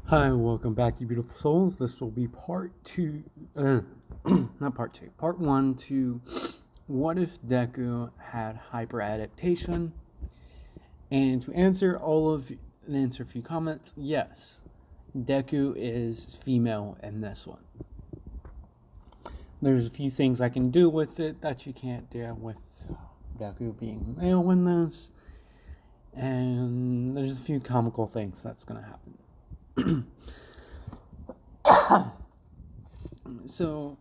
Hi, welcome back, you beautiful souls. This will be part two, not part two, part one to what if Deku had hyper adaptation? And to answer answer a few comments, yes, Deku is female in this one. There's a few things I can do with it that you can't do with Deku being male in this, and there's a few comical things that's gonna happen. So,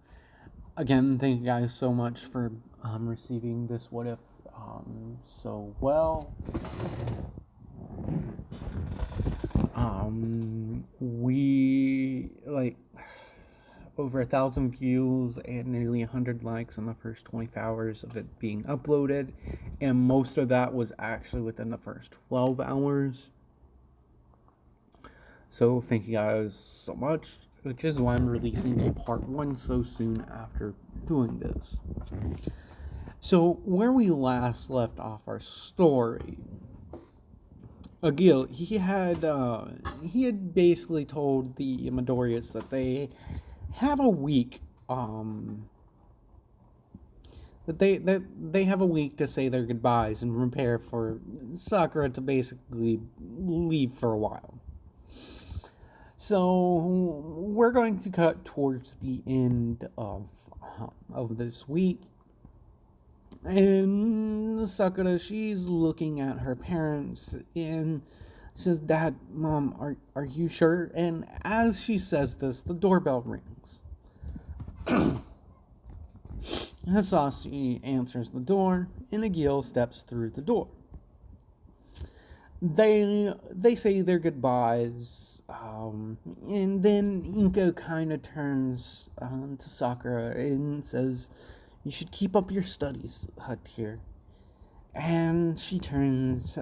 again, thank you guys so much for receiving this what if so well. We like over 1,000 views and nearly 100 likes in the first 24 hours of it being uploaded, and most of that was actually within the first 12 hours. So thank you guys so much, which is why I'm releasing a part one so soon after doing this. So where we last left off our story, Agil, he had basically told the Midoriya's that they have a week that they have a week to say their goodbyes and prepare for Sakura to basically leave for a while. So we're going to cut towards the end of this week, and Sakura, she's looking at her parents and says, "Dad, Mom, are you sure?" And as she says this, the doorbell rings. Hisashi answers the door, and Agil steps through the door. They say their goodbyes, and then Inko kind of turns to Sakura and says, "You should keep up your studies, dear." And she turns to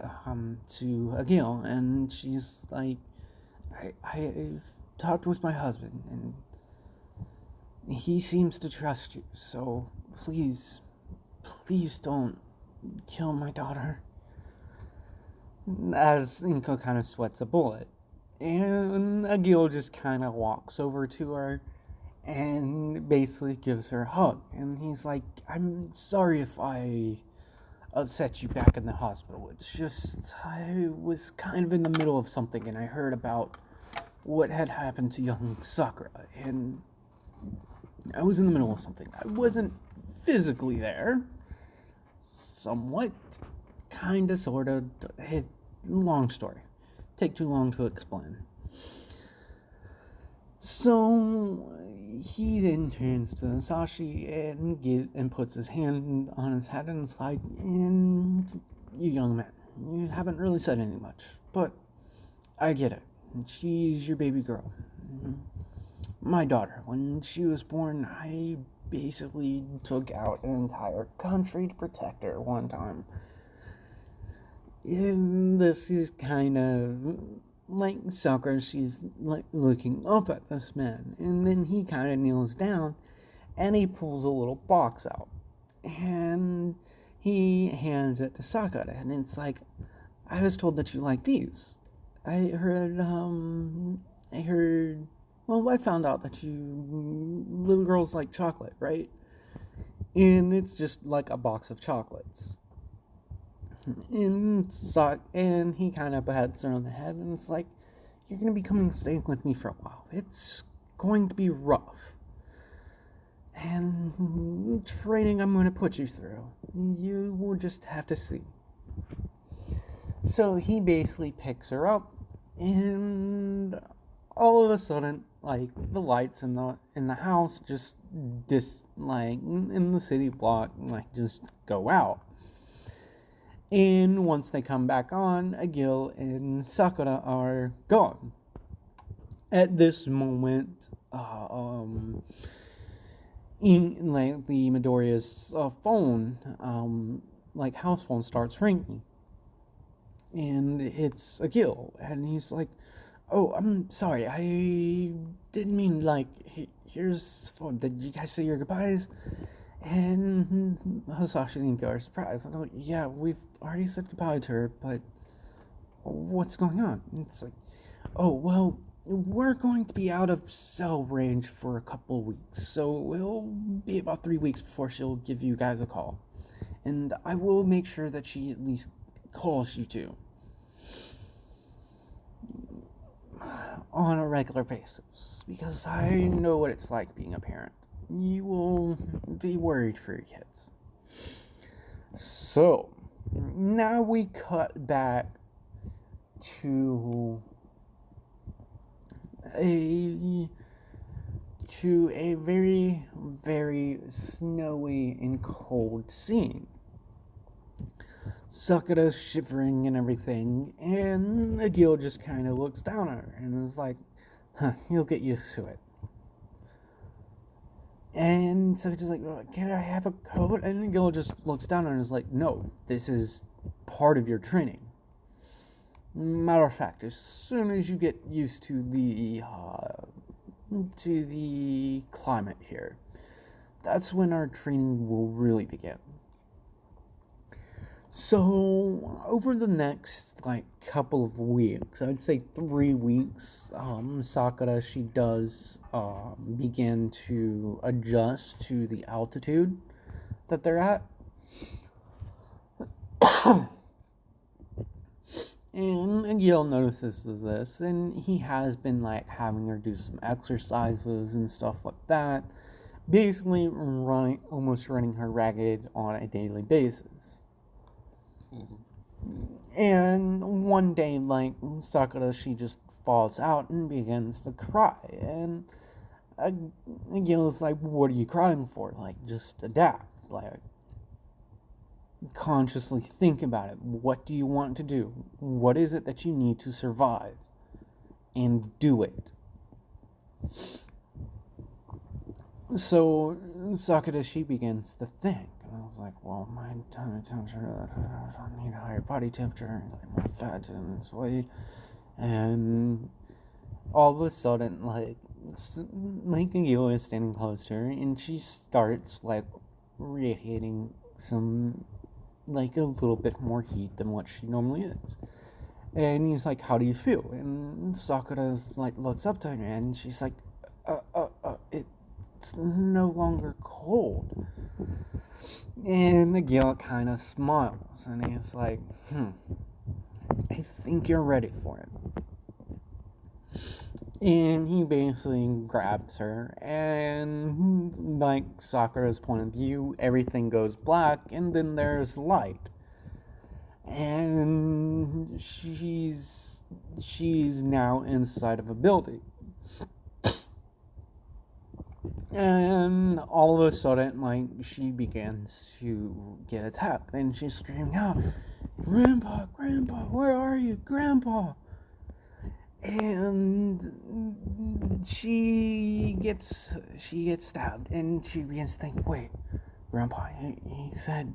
Agil, and she's like, I've talked with my husband, and he seems to trust you, so please don't kill my daughter." As Inko kind of sweats a bullet. And Agil just kind of walks over to her and basically gives her a hug. And he's like, "I'm sorry if I upset you back in the hospital. It's just, I was kind of in the middle of something and I heard about what had happened to young Sakura. And I was in the middle of something. I wasn't physically there. Somewhat. Kinda, sorta. Long story. Take too long to explain. So he then turns to Sashi and puts his hand on his head and is like, "And you young man, you haven't really said anything much, but I get it. She's your baby girl. My daughter, when she was born, I basically took out an entire country to protect her one time." And this is kind of like Sakura. She's like looking up at this man, and then he kind of kneels down and he pulls a little box out and he hands it to Sakura, and it's like, "I was told that you like these. I heard well, I found out that you little girls like chocolate, right?" And it's just like a box of chocolates. And he kind of pats her on the head and it's like, "You're going to be coming staying with me for a while. It's going to be rough. And training I'm going to put you through. You will just have to see." So he basically picks her up, and all of a sudden, like, the lights in the house just in the city block, like, just go out. And once they come back on, Agil and Sakura are gone. At this moment, like the Midoriya's phone, like house phone, starts ringing, and it's Agil, and he's like, "Oh, I'm sorry, I didn't mean, like, here's the phone. Did you guys say your goodbyes?" And Hisashi and Inko are surprised. I'm like, "Yeah, we've already said goodbye to her, but what's going on?" And it's like, Oh, well, we're going to be out of cell range for a couple of weeks, so it'll be about 3 weeks before she'll give you guys a call. And I will make sure that she at least calls you two on a regular basis, because I know what it's like being a parent. You will be worried for your kids. So, now we cut back to a very, very snowy and cold scene. Sakura's shivering and everything, and Agil just kind of looks down at her and is like, you'll get used to it. And Sakura's like, can I have a coat? And Agil just looks down at her and is like, no, this is part of your training. Matter of fact, as soon as you get used to the climate here, that's when our training will really begin. So, over the next, couple of weeks, I'd say 3 weeks, Sakura, she does begin to adjust to the altitude that they're at. And Agil notices this, and he has been, having her do some exercises and stuff like that, basically almost running her ragged on a daily basis. And one day, Sakura, she just falls out and begins to cry. And Agil's like, what are you crying for? Just adapt. Consciously think about it. What do you want to do? What is it that you need to survive? And do it. So, Sakura, she begins to think. I was like, well, my tummy temperature, I need a higher body temperature, my fat and it's weight. And all of a sudden, Agil is standing close to her, and she starts, radiating some, a little bit more heat than what she normally is. And he's like, how do you feel? And Sakura's, looks up to her, and she's like, it's no longer cold. And Agil kind of smiles, and he's like, I think you're ready for it. And he basically grabs her, and Sakura's point of view, everything goes black, and then there's light. And she's now inside of a building. And all of a sudden, she begins to get attacked. And she's screaming out, Grandpa, Grandpa, where are you, Grandpa? And she gets stabbed. And she begins to think, wait, Grandpa, he said,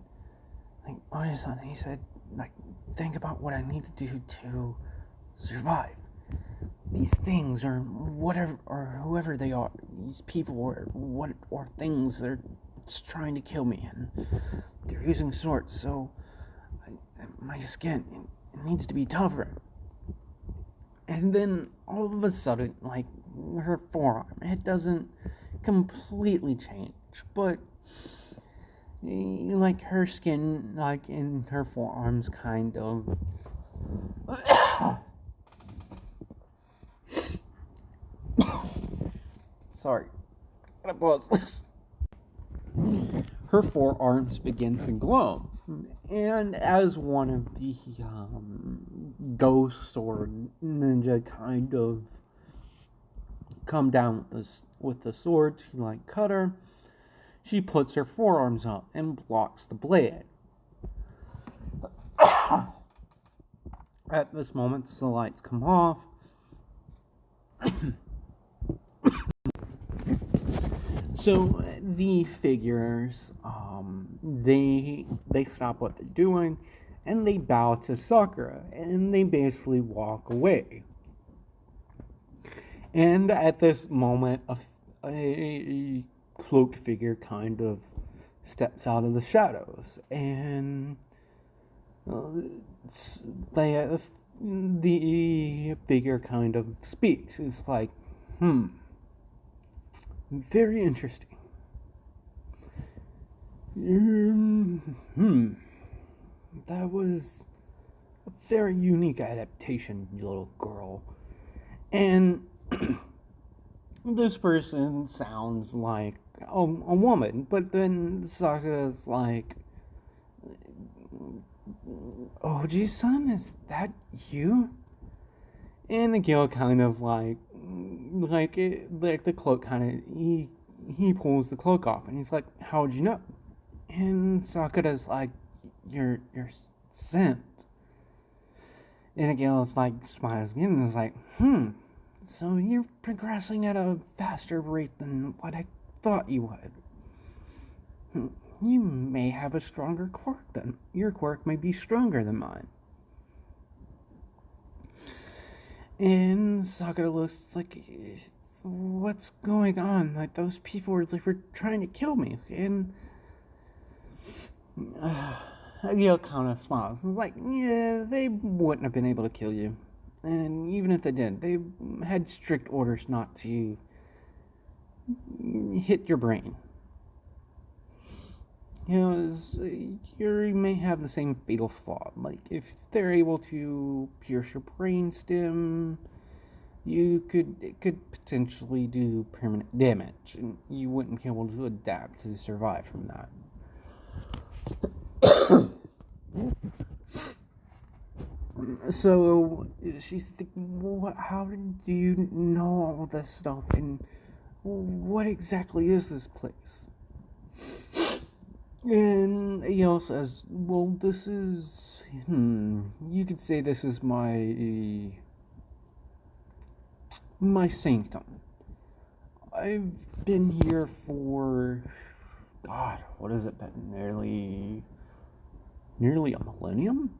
what is that? He said, think about what I need to do to survive. These things, or whatever, or whoever they are, these people, or things, they're just trying to kill me, and they're using swords, so my skin, it needs to be tougher. And then, all of a sudden, her forearm, it doesn't completely change, but, her skin, in her forearms, kind of, sorry, gotta pause this. Her forearms begin to glow, and as one of the ghosts or ninja kind of come down with the sword to cut her, she puts her forearms up and blocks the blade. At this moment, the lights come off. So the figures, they stop what they're doing, and they bow to Sakura, and they basically walk away. And at this moment, a cloaked figure kind of steps out of the shadows, and the figure kind of speaks. It's like, very interesting. That was a very unique adaptation, you little girl. And this person sounds like a woman, but then Sakura's like, Oji-san, is that you? And the girl kind of like the cloak kind of, he pulls the cloak off, and he's like, how'd you know? And Sakura's like, you're sent. And Aguila like smiles again and is like, so you're progressing at a faster rate than what I thought you would. You may have a stronger quirk than your quirk may be stronger than mine. And Sakura looks like, what's going on? Like, those people were trying to kill me. And Aguila kind of smiles and is like, yeah, they wouldn't have been able to kill you. And even if they did, they had strict orders not to hit your brain. You may have the same fatal flaw. Like, if they're able to pierce your brainstem, it could potentially do permanent damage, and you wouldn't be able to adapt to survive from that. So she's like, how do you know all this stuff, and what exactly is this place? And Yale says, well, this is, you could say this is my sanctum. I've been here for, God, what has it been, nearly a millennium?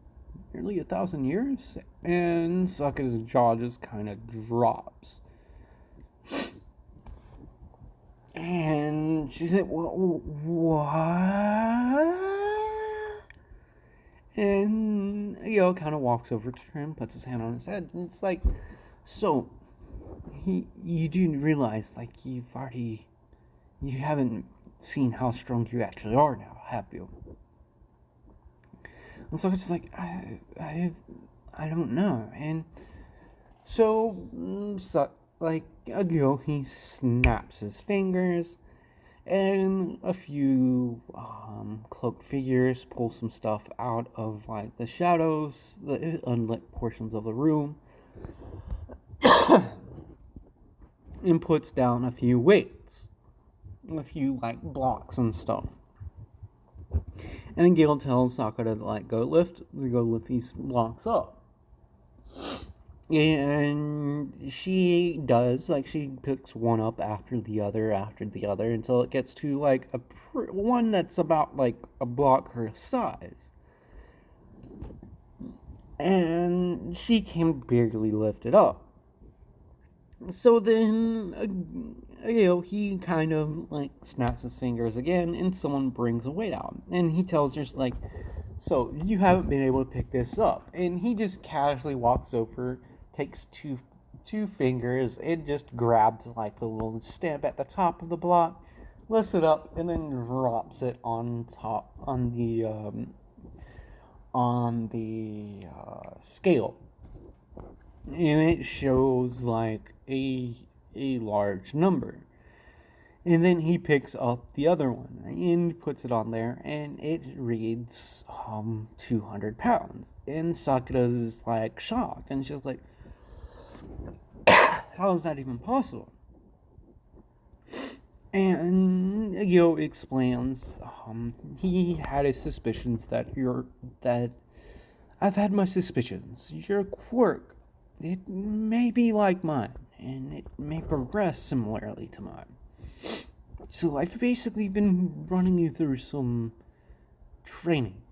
Nearly 1,000 years? And Sakura's jaw just kind of drops. And she said, what? And Yo kind of walks over to him, puts his hand on his head, and it's like, so, you do realize, like, you haven't seen how strong you actually are now, have you? And so it's just like, I don't know. And so like, Agil, he snaps his fingers, and a few cloaked figures pull some stuff out of, like, the shadows, the unlit portions of the room, and puts down a few weights, a few, like, blocks and stuff. And Gale tells Sakura to, like, go lift these blocks up. And she does, like, she picks one up after the other, until it gets to, like, one that's about, like, a block her size. And she can barely lift it up. So then, he kind of, like, snaps his fingers again, and someone brings a weight out. And he tells her, like, so, you haven't been able to pick this up. And he just casually walks over, takes two fingers, and just grabs, like, the little stamp at the top of the block, lifts it up, and then drops it on the scale. And it shows, like, a large number. And then he picks up the other one and puts it on there, and it reads 200 pounds. And Sakura's, like, shocked, and she's like, how is that even possible? And Yo explains, he had his suspicions that I've had my suspicions. Your quirk, it may be like mine, and it may progress similarly to mine. So I've basically been running you through some training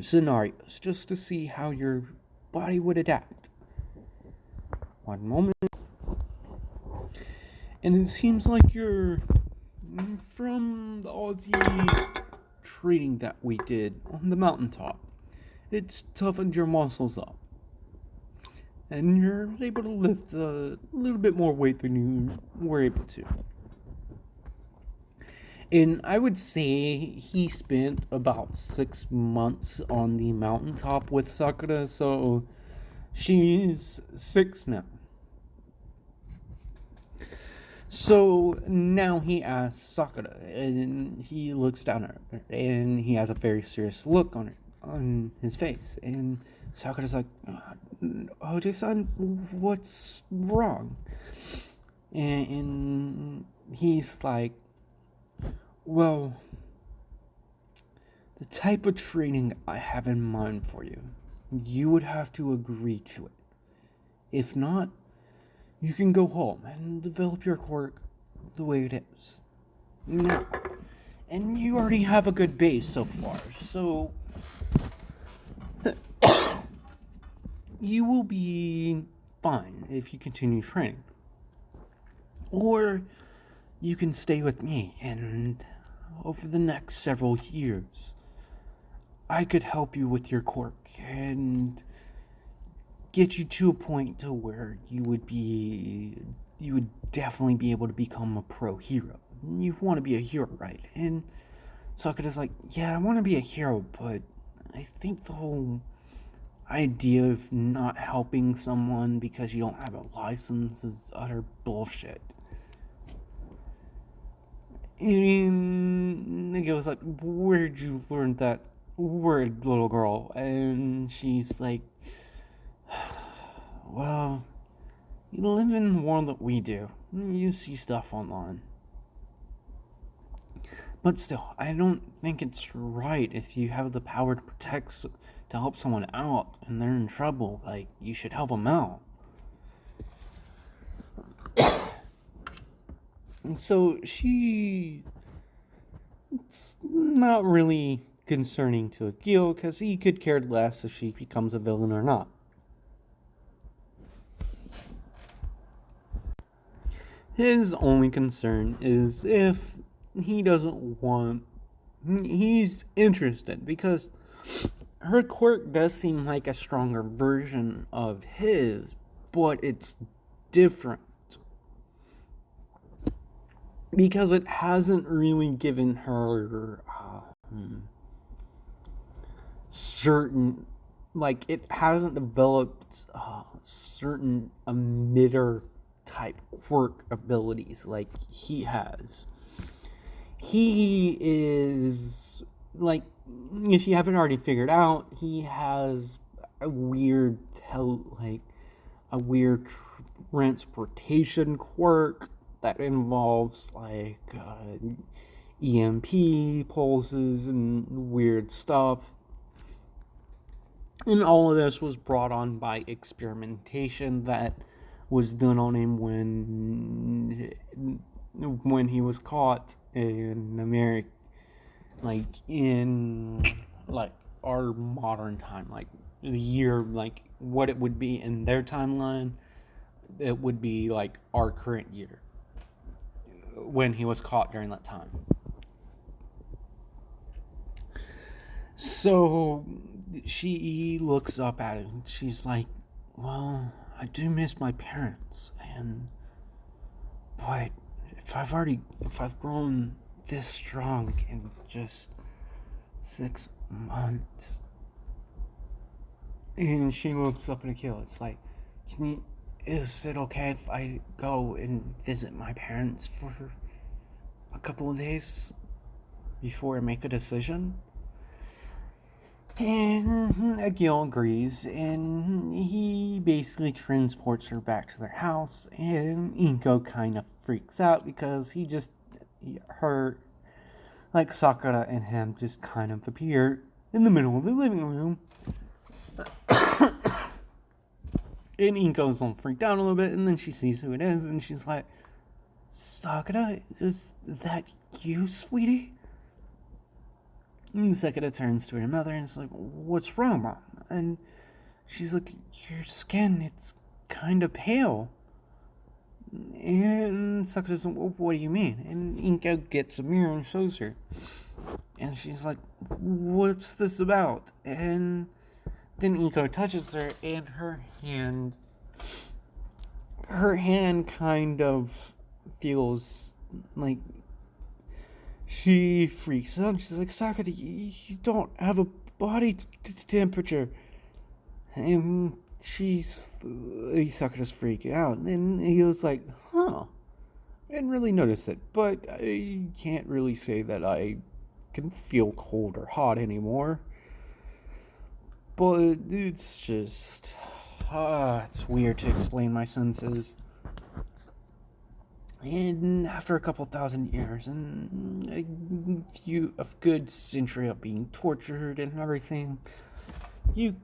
scenarios just to see how your body would adapt. One moment. And it seems like you're from all the training that we did on the mountaintop. it's toughened your muscles up. And you're able to lift a little bit more weight than you were able to. And I would say he spent about 6 months on the mountaintop with Sakura, so she's 6 now. So now he asks Sakura, and he looks down at her, and he has a very serious look on his face. And Sakura's like, Oji-san, what's wrong? And he's like, well, the type of training I have in mind for you, you would have to agree to it. If not, you can go home and develop your quirk the way it is. Now, and you already have a good base so far, so you will be fine if you continue training. Or you can stay with me, and over the next several years, I could help you with your quirk and get you to a point to where you would definitely be able to become a pro hero. You want to be a hero, right? And Sakura's like, yeah, I want to be a hero, but I think the whole idea of not helping someone because you don't have a license is utter bullshit. And Nigga was like, where'd you learn that word, little girl? And she's like, well, you live in the world that we do. You see stuff online. But still, I don't think it's right if you have the power to help someone out and they're in trouble. Like, you should help them out. And so it's not really concerning to Akil because he could care less if she becomes a villain or not. His only concern is if he doesn't want... He's interested because her quirk does seem like a stronger version of his, but it's different. Because it hasn't really given her certain... Like, it hasn't developed certain emitter type quirk abilities like he has. He is, like, if you haven't already figured out, he has a weird transportation quirk that involves like EMP pulses and weird stuff. And all of this was brought on by experimentation that was done on him when he was caught in America, like in like our modern time, like the year, like what it would be in their timeline, it would be like our current year when he was caught during that time. So she looks up at him. She's like, well, I do miss my parents, but if I've grown this strong in just 6 months. And she looks up at Akil. It's like, is it okay if I go and visit my parents for a couple of days before I make a decision? And Akil agrees, and he basically transports her back to their house, and Inko kind of freaks out because like Sakura and him just kind of appear in the middle of the living room. And Inko's all freaked out a little bit, and then she sees who it is, and she's like, Sakura, is that you, sweetie? And Sakura turns to her mother and is like, what's wrong, Mom? And she's like, your skin, it's kind of pale. And Sakura's like, what do you mean? And Inko gets a mirror and shows her. And she's like, what's this about? And then Iko touches her, and her hand kind of feels like she freaks out. She's like, Sakura, you don't have a body temperature. And Sakura's freaking out. And he was like, huh. I didn't really notice it, but I can't really say that I can feel cold or hot anymore. But it's just... it's weird to explain my senses. And after a couple thousand years, and a good century of being tortured and everything, you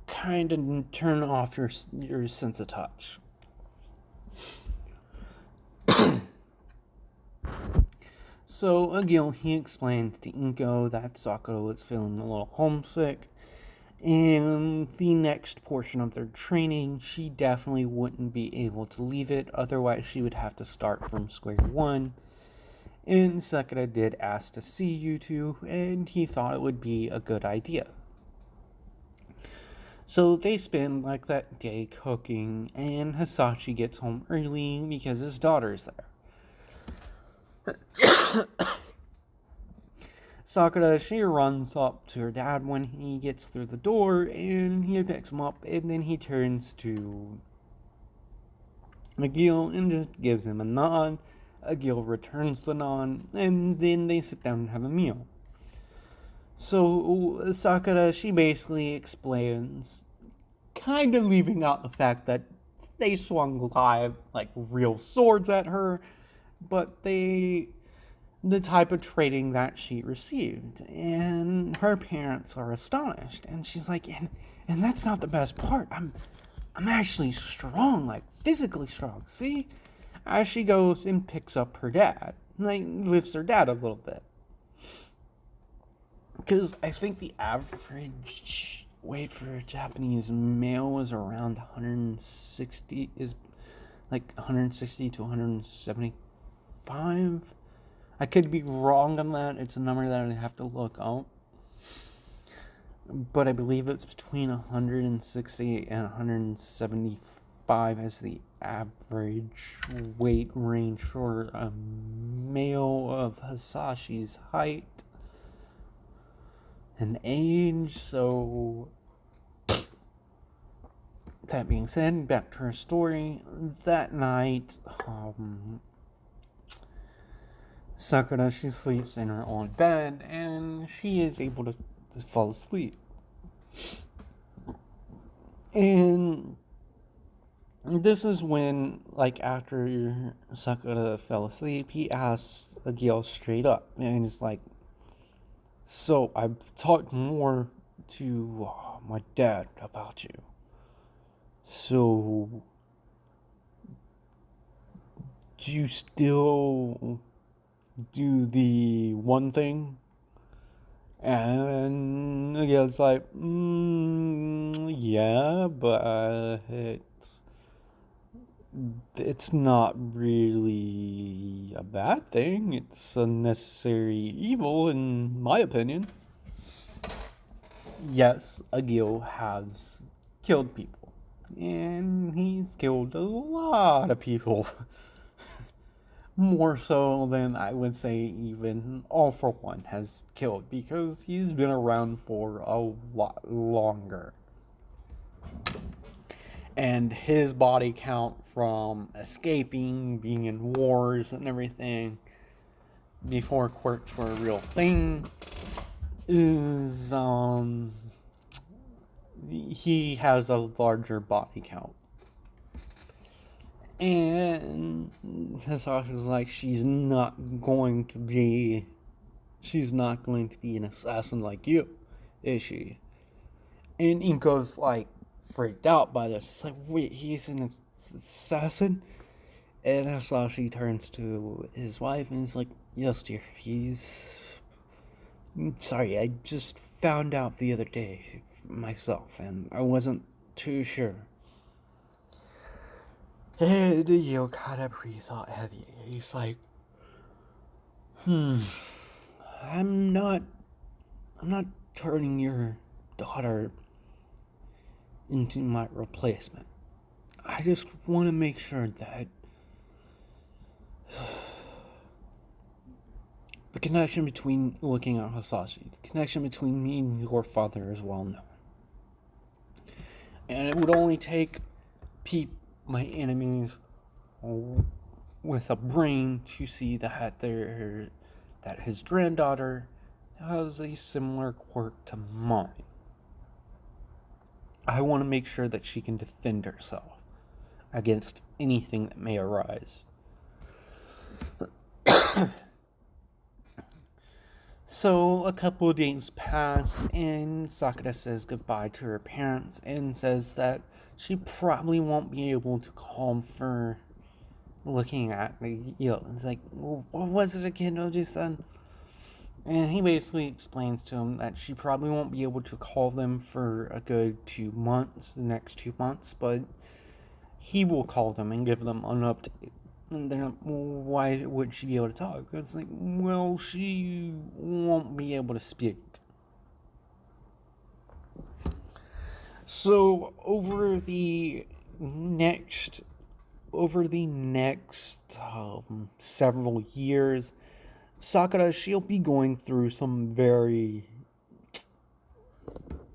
kind of turn off your sense of touch. So again, he explains to Inko that Sakura was feeling a little homesick. In the next portion of their training, she definitely wouldn't be able to leave it, otherwise she would have to start from square one. And Sakura did ask to see you two, and he thought it would be a good idea. So they spend like that day cooking, and Hisashi gets home early because his daughter's there. Sakura, she runs up to her dad when he gets through the door, and he picks him up, and then he turns to Agil and just gives him a nod. Agil returns the nod, and then they sit down and have a meal. So Sakura, she basically explains, kind of leaving out the fact that they swung live, like, real swords at her, but the type of training that she received, and her parents are astonished, and she's like, and that's not the best part. I'm actually strong, like physically strong. See, as she goes and picks up her dad, like lifts her dad a little bit, because I think the average weight for a Japanese male is around 160, is like 160 to 175. I could be wrong on that. It's a number that I have to look out. But I believe it's between 160 and 175 as the average weight range for a male of Hisashi's height and age. So, that being said, back to her story. That night, Sakura, she sleeps in her own bed, and she is able to fall asleep. And this is when, like, after Sakura fell asleep, he asks Agil straight up, and he's like, so I've talked more to my dad about you. So, do you still do the one thing? And Agil's like, yeah, but it's not really a bad thing. It's a necessary evil, in my opinion. Yes, Agil has killed people, and he's killed a lot of people. More so than I would say even All For One has killed, because he's been around for a lot longer. And his body count from escaping, being in wars and everything, before quirks were a real thing, is, he has a larger body count. And Hisashi was like, she's not going to be an assassin like you, is she? And Inko's like freaked out by this. It's like, wait, he's an assassin? And Hisashi turns to his wife and he's like, yes, dear, sorry, I just found out the other day myself, and I wasn't too sure. And Yo kind of breathes out heavy. He's like, I'm not turning your daughter into my replacement. I just want to make sure that the connection between looking at Hasashi, the connection between me and your father is well known. And it would only take my enemies with a brain to see that his granddaughter has a similar quirk to mine. I want to make sure that she can defend herself against anything that may arise. So a couple of days pass, and Sakura says goodbye to her parents and says that she probably won't be able to call for looking at me. It's like, well, what was it again, Oji-san? And he basically explains to him that she probably won't be able to call them for a good 2 months, the next 2 months, but he will call them and give them an update. And they're like, well, why wouldn't she be able to talk? It's like, well, she won't be able to speak. So over the next several years, Sakura, she'll be going through some very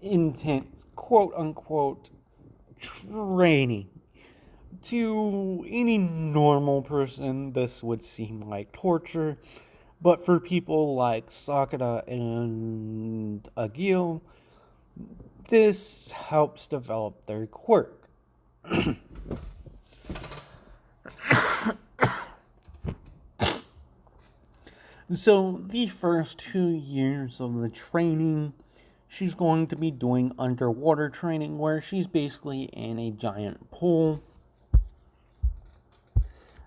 intense, quote-unquote, training. To any normal person, this would seem like torture, but for people like Sakura and Agil, this helps develop their quirk. So the first 2 years of the training, she's going to be doing underwater training where she's basically in a giant pool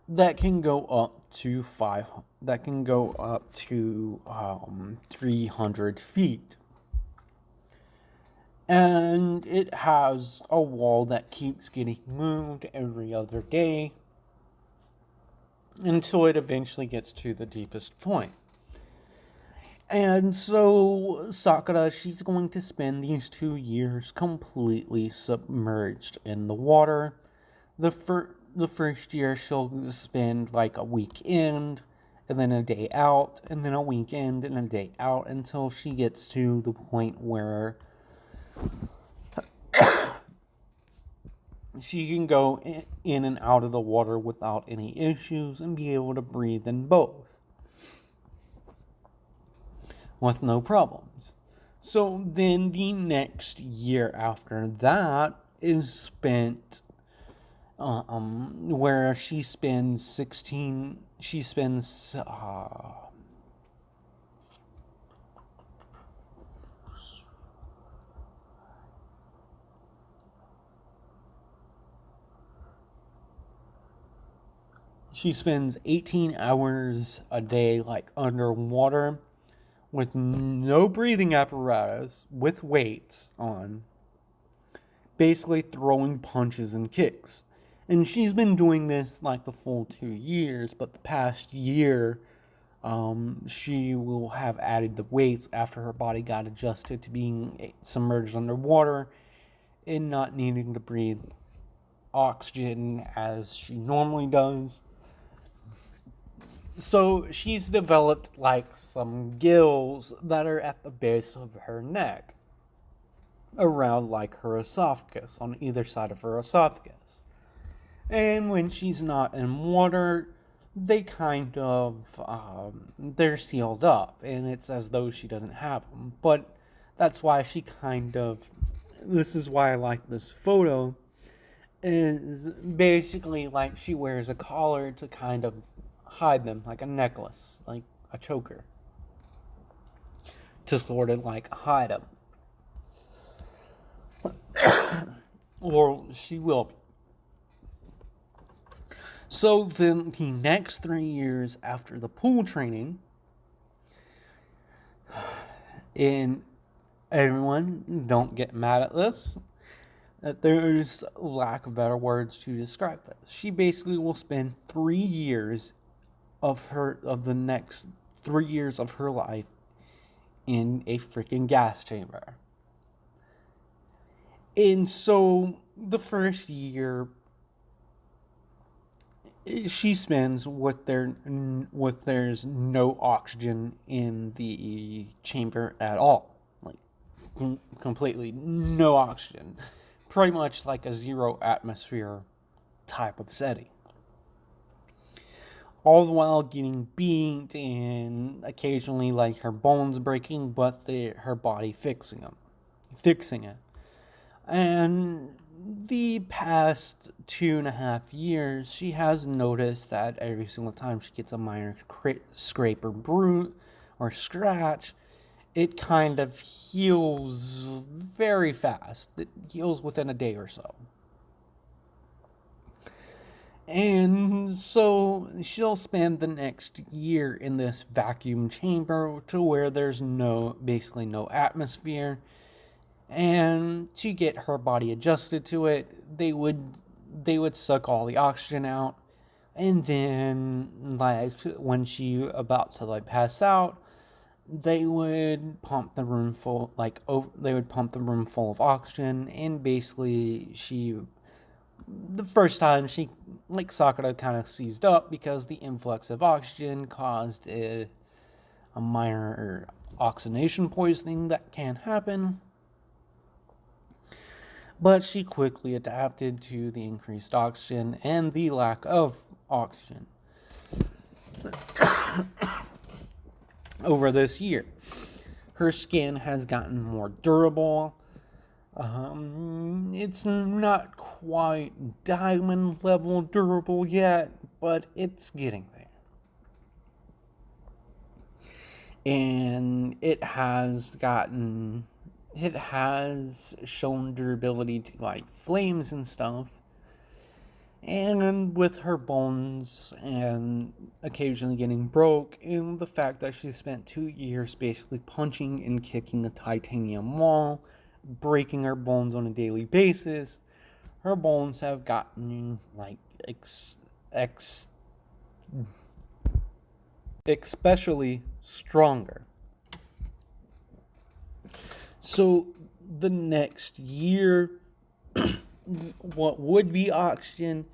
that can go up to 300 feet. And it has a wall that keeps getting moved every other day until it eventually gets to the deepest point. And so Sakura, she's going to spend these 2 years completely submerged in the water. The first year she'll spend like a weekend, and then a day out, and then a weekend and a day out until she gets to the point where she can go in and out of the water without any issues and be able to breathe in both with no problems. So then the next year after that is spent where she spends 16 she spends she spends 18 hours a day like underwater with no breathing apparatus, with weights on, basically throwing punches and kicks. And she's been doing this like the full 2 years, but the past year, she will have added the weights after her body got adjusted to being submerged underwater and not needing to breathe oxygen as she normally does. So she's developed like some gills that are at the base of her neck, around like her esophagus, on either side of her esophagus. And when she's not in water, they kind of, they're sealed up, and it's as though she doesn't have them. But that's why this is why I like this photo, is basically like she wears a collar to kind of hide them, like a necklace, like a choker, to sort of like hide them. Or she will be. So then the next 3 years after the pool training, and everyone, don't get mad at this, that there's lack of better words to describe this. She basically will spend 3 years of the next 3 years of her life in a freaking gas chamber. And so the first year she spends with there's no oxygen in the chamber at all, like completely no oxygen, pretty much like a zero atmosphere type of setting. All the while getting beat and occasionally like her bones breaking, but her body fixing it. And the past 2.5 years, she has noticed that every single time she gets a minor scrape or bruise or scratch, it kind of heals very fast. It heals within a day or so. And so she'll spend the next year in this vacuum chamber to where there's basically no atmosphere. And to get her body adjusted to it, they would suck all the oxygen out. And then like when she about to like pass out, they would pump the room full of oxygen, and basically the first time she, like, Sakura kind of seized up because the influx of oxygen caused a minor oxidation poisoning that can happen. But she quickly adapted to the increased oxygen and the lack of oxygen over this year. Her skin has gotten more durable. It's not quite diamond level durable yet, but it's getting there. And it has shown durability to like flames and stuff. And with her bones and occasionally getting broke, and the fact that she spent 2 years basically punching and kicking a titanium wall, breaking her bones on a daily basis, her bones have gotten like especially stronger. So the next year, what would be oxygen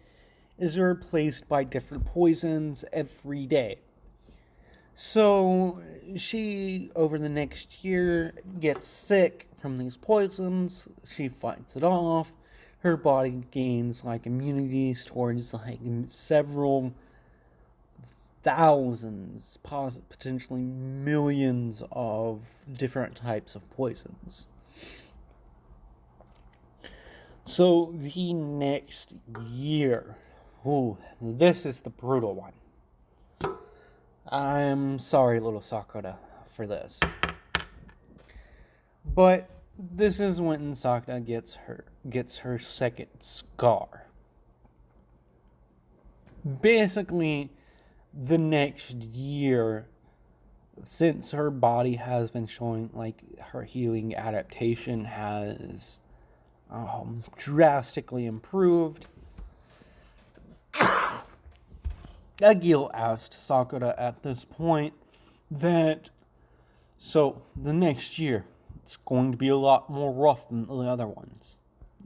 is replaced by different poisons every day. So she, over the next year, gets sick from these poisons. She fights it off. Her body gains like immunities towards like several thousands, potentially millions of different types of poisons. So the next year, this is the brutal one. I'm sorry, little Sakura, for this. But this is when Sakura gets her second scar. Basically, the next year, since her body has been showing like her healing adaptation has drastically improved, Agil asked Sakura at this point that, so the next year, it's going to be a lot more rough than the other ones.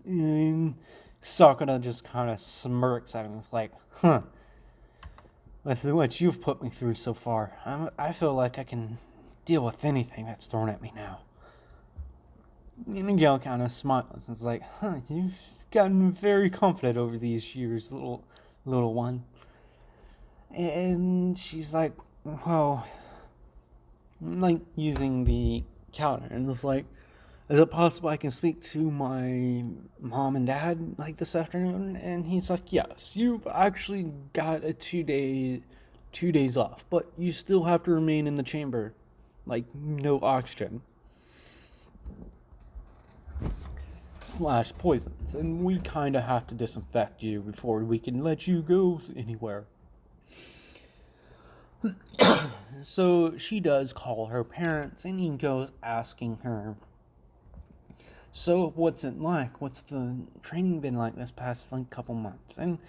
And Sakura just kind of smirks at him. It's like, with what you've put me through so far, I feel like I can deal with anything that's thrown at me now. And Miguel kind of smiles. It's like, you've gotten very confident over these years, little one. And she's like, well, like using the counter, and it's like, is it possible I can speak to my mom and dad like this afternoon? And he's like, yes, you've actually got a 2 days off, but you still have to remain in the chamber, like no oxygen / poisons, and we kind of have to disinfect you before we can let you go anywhere. So she does call her parents, and he goes asking her, so what's it like? What's the training been like this past like couple months? And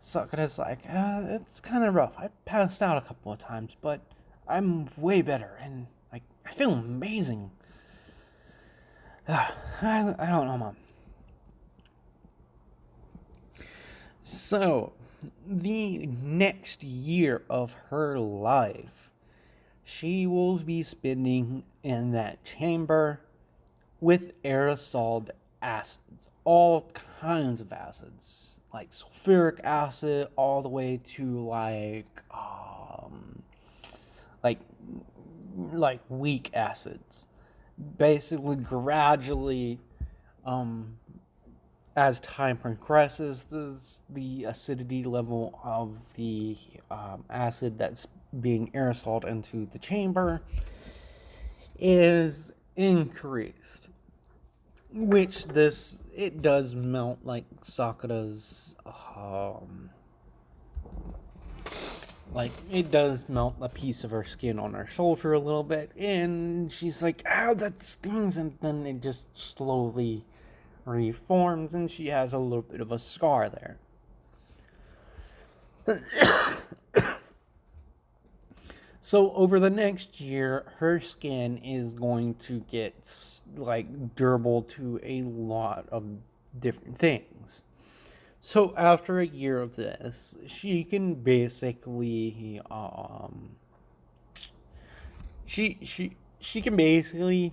Sakura's like, it's kind of rough. I passed out a couple of times, but I'm way better, and like I feel amazing. I don't know, Mom. So, the next year of her life, she will be spending in that chamber with aerosol acids, all kinds of acids, like sulfuric acid, all the way to like like weak acids. Basically, gradually, um, as time progresses, the acidity level of the acid that's being aerosoled into the chamber is increased. Which it does melt like Sakura's like it does melt a piece of her skin on her shoulder a little bit, and she's like, ow, that stings, and then it just slowly reforms, and she has a little bit of a scar there. So over the next year, her skin is going to get like durable to a lot of different things. So after a year of this, she can basically she can basically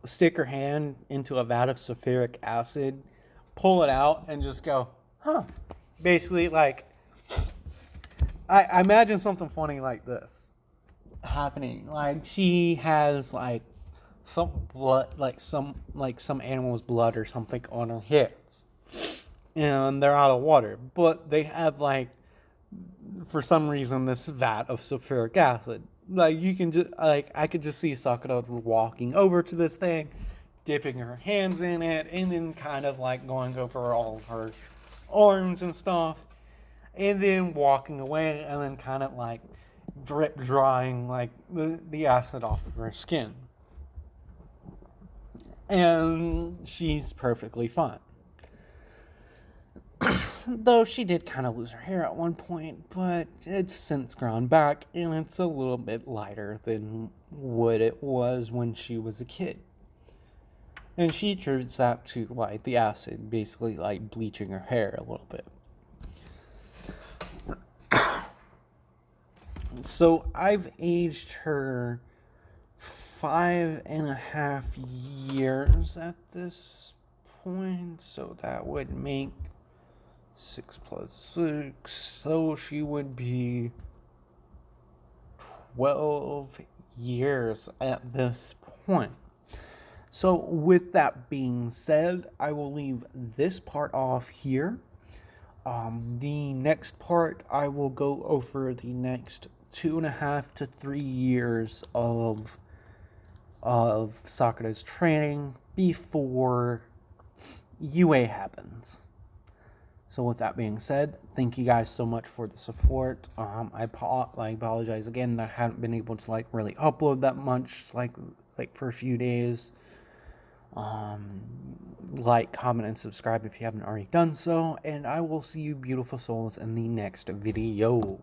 stick her hand into a vat of sulfuric acid, pull it out, and just go, huh. Basically, like, I imagine something funny like this happening. Like, she has like some blood, like some animal's blood or something on her hips, and they're out of water, but they have like, for some reason, this vat of sulfuric acid. Like, you can just like, I could just see Sakura walking over to this thing, dipping her hands in it, and then kind of like going over all of her arms and stuff, and then walking away, and then kind of like drip drying like the acid off of her skin. And she's perfectly fine. Though she did kind of lose her hair at one point, but it's since grown back, and it's a little bit lighter than what it was when she was a kid. And she attributes that to like the acid basically like bleaching her hair a little bit. So I've aged her 5.5 years at this point, so that would make 6 plus 6, so she would be 12 years at this point. So with that being said, I will leave this part off here. The next part, I will go over the next 2.5 to 3 years of Sakura's training before UA happens. So with that being said, thank you guys so much for the support. I apologize again that I haven't been able to like really upload that much like for a few days. Like, comment, and subscribe if you haven't already done so, and I will see you beautiful souls in the next video.